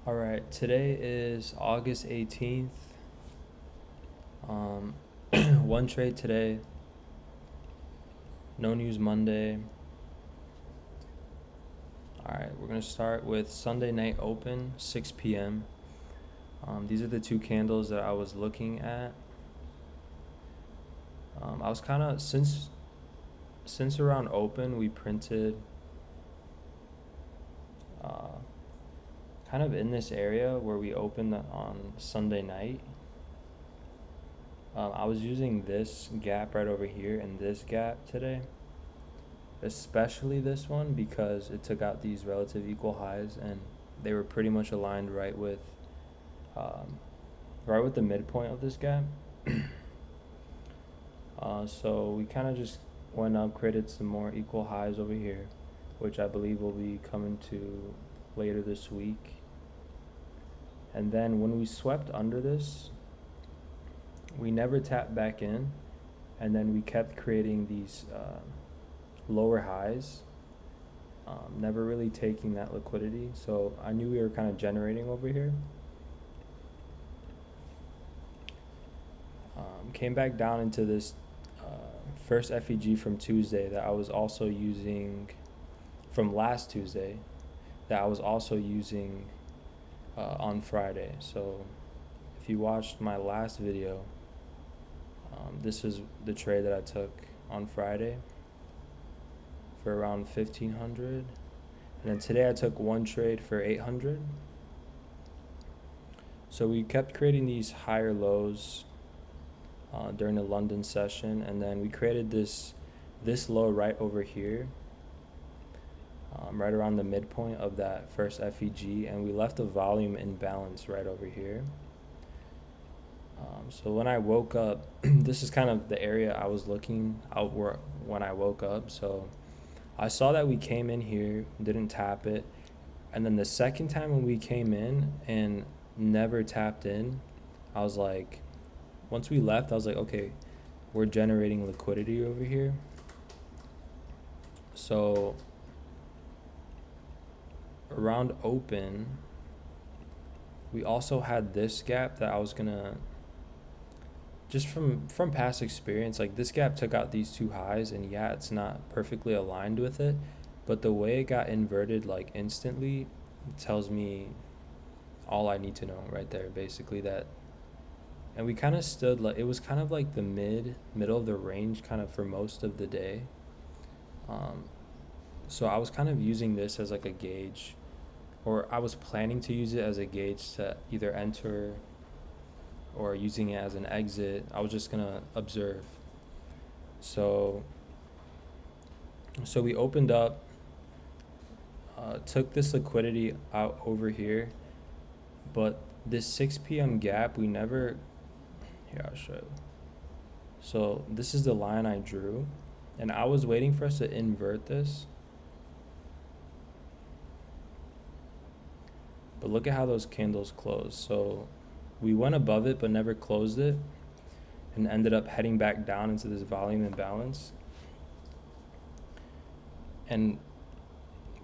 All right, today is August 18th. Um, one trade today, no news Monday. All right, we're going to start with Sunday night open, 6 p.m. These are the two candles that I was looking at. I was kind of, since around open, we printed uh, kind of in this area where we opened on Sunday night. I was using this gap right over here and this gap today, especially this one because it took out these relative equal highs and they were pretty much aligned um, right with the midpoint of this gap. So we kind of just went up, created some more equal highs over here, which I believe will be coming to later this week. And then when we swept under this, we never tapped back in, and then we kept creating these lower highs, never really taking that liquidity. So I knew we were kind of generating over here. Came back down into this first FEG from Tuesday that I was also using from last Tuesday that I was also using on Friday. So if you watched my last video, this is the trade that I took on Friday for around 1500, and then today I took one trade for 800. So we kept creating these higher lows during the London session, and then we created this low right over here, right around the midpoint of that first FEG, and we left a volume imbalance right over here. So when I woke up, this is kind of the area I was looking out when I woke up. So I saw that we came in here, didn't tap it, and then the second time when we came in and never tapped in, I was like, once we left, I was like, okay, we're generating liquidity over here. So around open, we also had this gap that I was gonna, just from past experience, like this gap took out these two highs, and yeah, it's not perfectly aligned with it, but the way it got inverted like instantly tells me all I need to know right there, basically. That, and we kind of stood like, it was kind of like the middle of the range kind of for most of the day. So I was kind of using this as like a gauge, or I was planning to use it as a gauge to either enter or using it as an exit. I was just gonna observe. So we opened up, took this liquidity out over here, but this 6 p.m. gap we never. Here, I'll show you. So this is the line I drew, and I was waiting for us to invert this. But look at how those candles close. So we went above it but never closed it, and ended up heading back down into this volume imbalance. And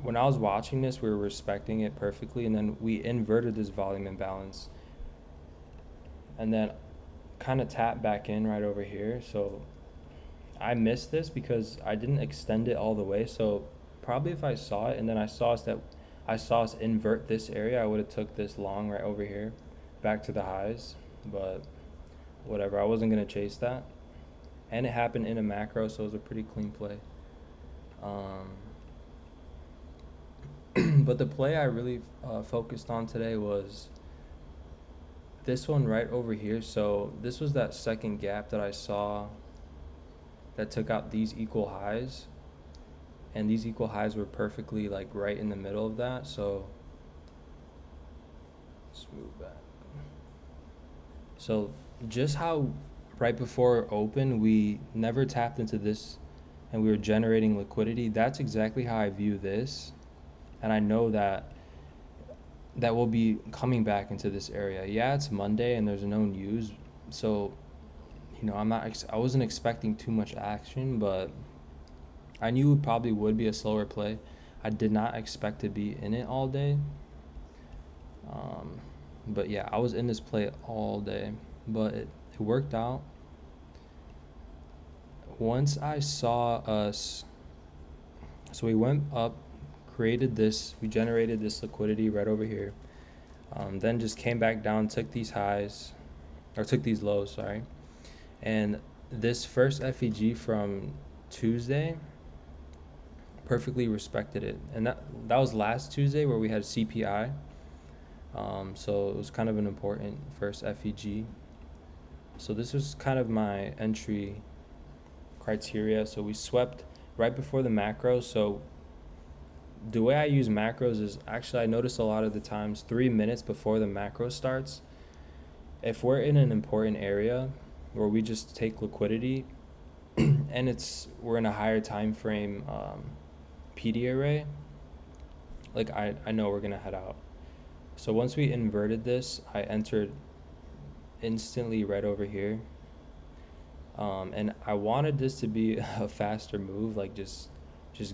when I was watching this, we were respecting it perfectly, and then we inverted this volume imbalance, and then kind of tapped back in right over here. So I missed this because I didn't extend it all the way. So probably if I saw it and then I saw us invert this area, I would have took this long right over here back to the highs. But whatever, I wasn't gonna chase that, and it happened in a macro, so it was a pretty clean play. But the play I really focused on today was this one right over here. So this was that second gap that I saw that took out these equal highs, and these equal highs were perfectly like right in the middle of that. So let's move back. So just how right before open we never tapped into this and we were generating liquidity, that's exactly how I view this. And I know that we'll be coming back into this area. Yeah, it's Monday and there's no news, so I wasn't expecting too much action, but I knew it probably would be a slower play. I did not expect to be in it all day. Um, but yeah, I was in this play all day, but it worked out. Once I saw us, so we went up, created this, we generated this liquidity right over here. Then just came back down, took these highs, or took these lows, sorry. And this first FEG from Tuesday perfectly respected it. And that was last Tuesday where we had CPI. So it was kind of an important first FEG. So this was kind of my entry criteria. So we swept right before the macro. So the way I use macros is actually I notice a lot of the times 3 minutes before the macro starts, if we're in an important area where we just take liquidity and we're in a higher time frame PD array, like I know we're gonna head out. So once we inverted this, I entered instantly right over here. And I wanted this to be a faster move, like just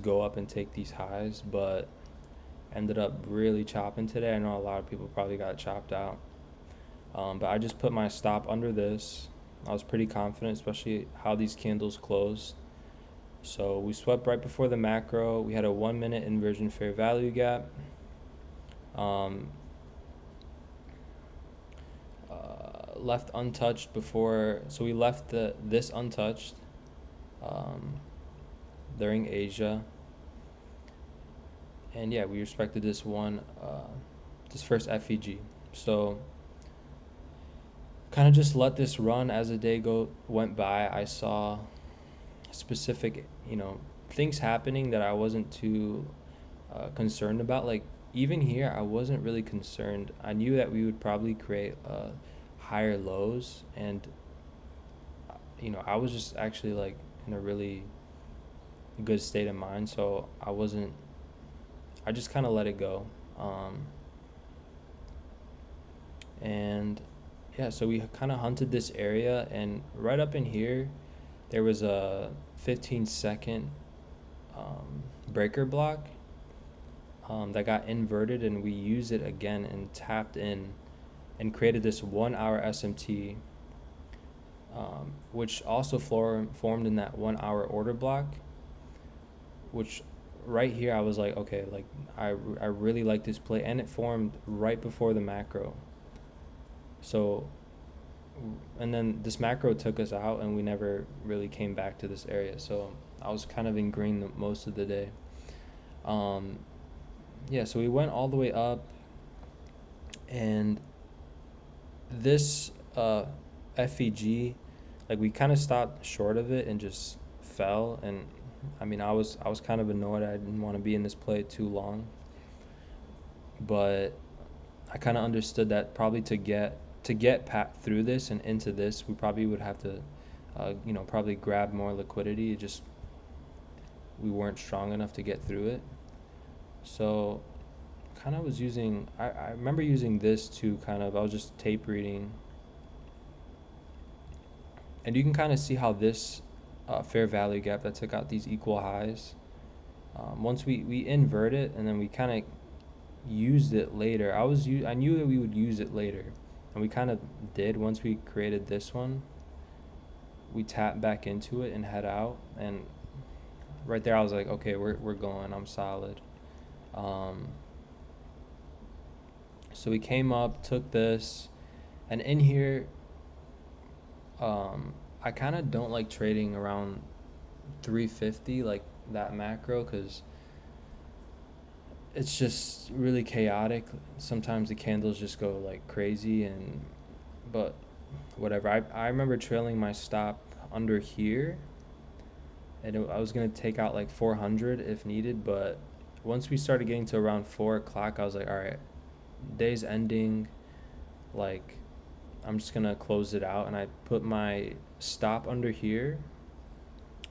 go up and take these highs, but ended up really chopping today. I know a lot of people probably got chopped out. But I just put my stop under this. I was pretty confident, especially how these candles closed. So we swept right before the macro. We had a 1 minute inversion fair value gap. Left untouched before, so we left this untouched during Asia. And yeah, we respected this this first FEG. So kind of just let this run as the day went by. I saw specific, things happening that I wasn't too concerned about. Like even here, I wasn't really concerned. I knew that we would probably create higher lows, and I was just actually like in a really good state of mind. So I just kind of let it go. And yeah, so we kind of hunted this area, and right up in here, there was a 15-second breaker block that got inverted, and we used it again and tapped in and created this 1 hour SMT, which also formed in that 1 hour order block, which right here I was like, okay, like I really like this play, and it formed right before the macro. So, and then this macro took us out, and we never really came back to this area. So I was kind of in green most of the day. Yeah, so we went all the way up, and this FEG, like we kind of stopped short of it and just fell. And I mean, I was kind of annoyed. I didn't want to be in this play too long, but I kind of understood that probably to get through this and into this, we probably would have to, probably grab more liquidity. It just we weren't strong enough to get through it. So kind of was using, I remember using this to I was just tape reading. And you can kind of see how this fair value gap that took out these equal highs, once we invert it, and then we kind of used it later. I knew that we would use it later, and we kind of did. Once we created this one, we tapped back into it and head out, and right there I was like, okay, we're going. I'm solid. So we came up, took this, and in here, I kind of don't like trading around 350, like that macro, because it's just really chaotic. Sometimes the candles just go like crazy, but whatever. I remember trailing my stop under here, and I was gonna take out like 400 if needed, but once we started getting to around 4 o'clock, I was like, all right, day's ending, like I'm just gonna close it out, and I put my stop under here,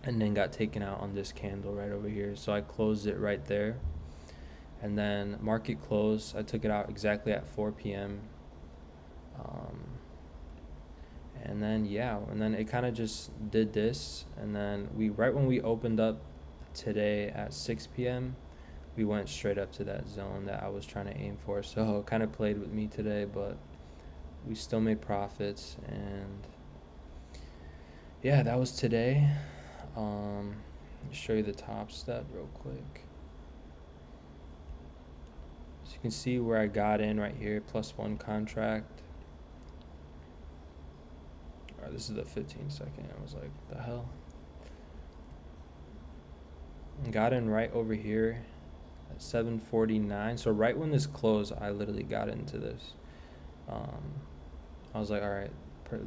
and then got taken out on this candle right over here. So I closed it right there, and then market close, I took it out exactly at 4 p.m. And then it kind of just did this, and then right when we opened up today at 6 p.m., we went straight up to that zone that I was trying to aim for. So it kind of played with me today, but we still made profits. And yeah, that was today. Show you the top step real quick. So you can see where I got in right here, +1 contract. All right, this is the 15-second. I was like, the hell? Got in right over here at 7:49. So right when this closed, I literally got into this. I was like, all right,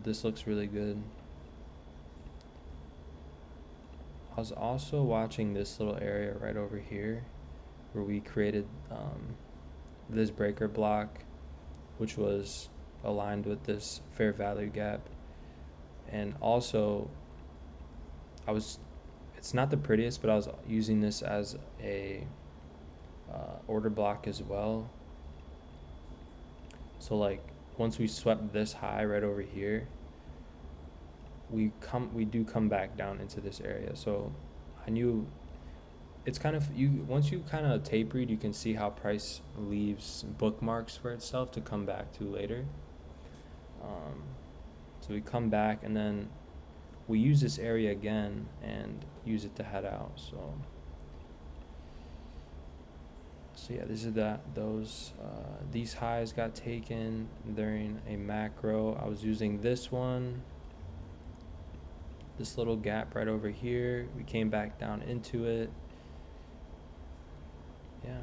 this looks really good. I was also watching this little area right over here where we created this breaker block, which was aligned with this fair value gap. And also, it's not the prettiest, but I was using this as a order block as well. So like once we swept this high right over here, we do come back down into this area. So I knew it's kind of once you kind of tape read, you can see how price leaves bookmarks for itself to come back to later. So we come back and then we use this area again and use it to head out. So yeah, this is these highs got taken during a macro. I was using this one, this little gap right over here. We came back down into it. Yeah,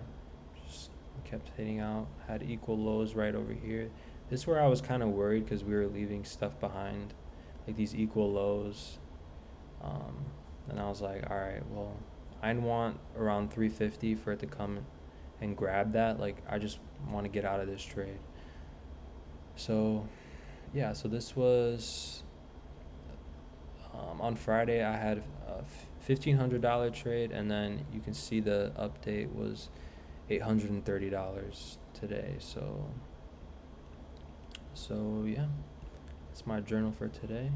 just kept hitting out, had equal lows right over here. This is where I was kind of worried because we were leaving stuff behind, like these equal lows. And I was like, all right, well, I'd want around 350 for it to come and grab that. Like, I just want to get out of this trade. So yeah, so this was on Friday. I had a $1,500 trade, and then you can see the update was $830 today. So yeah, that's my journal for today.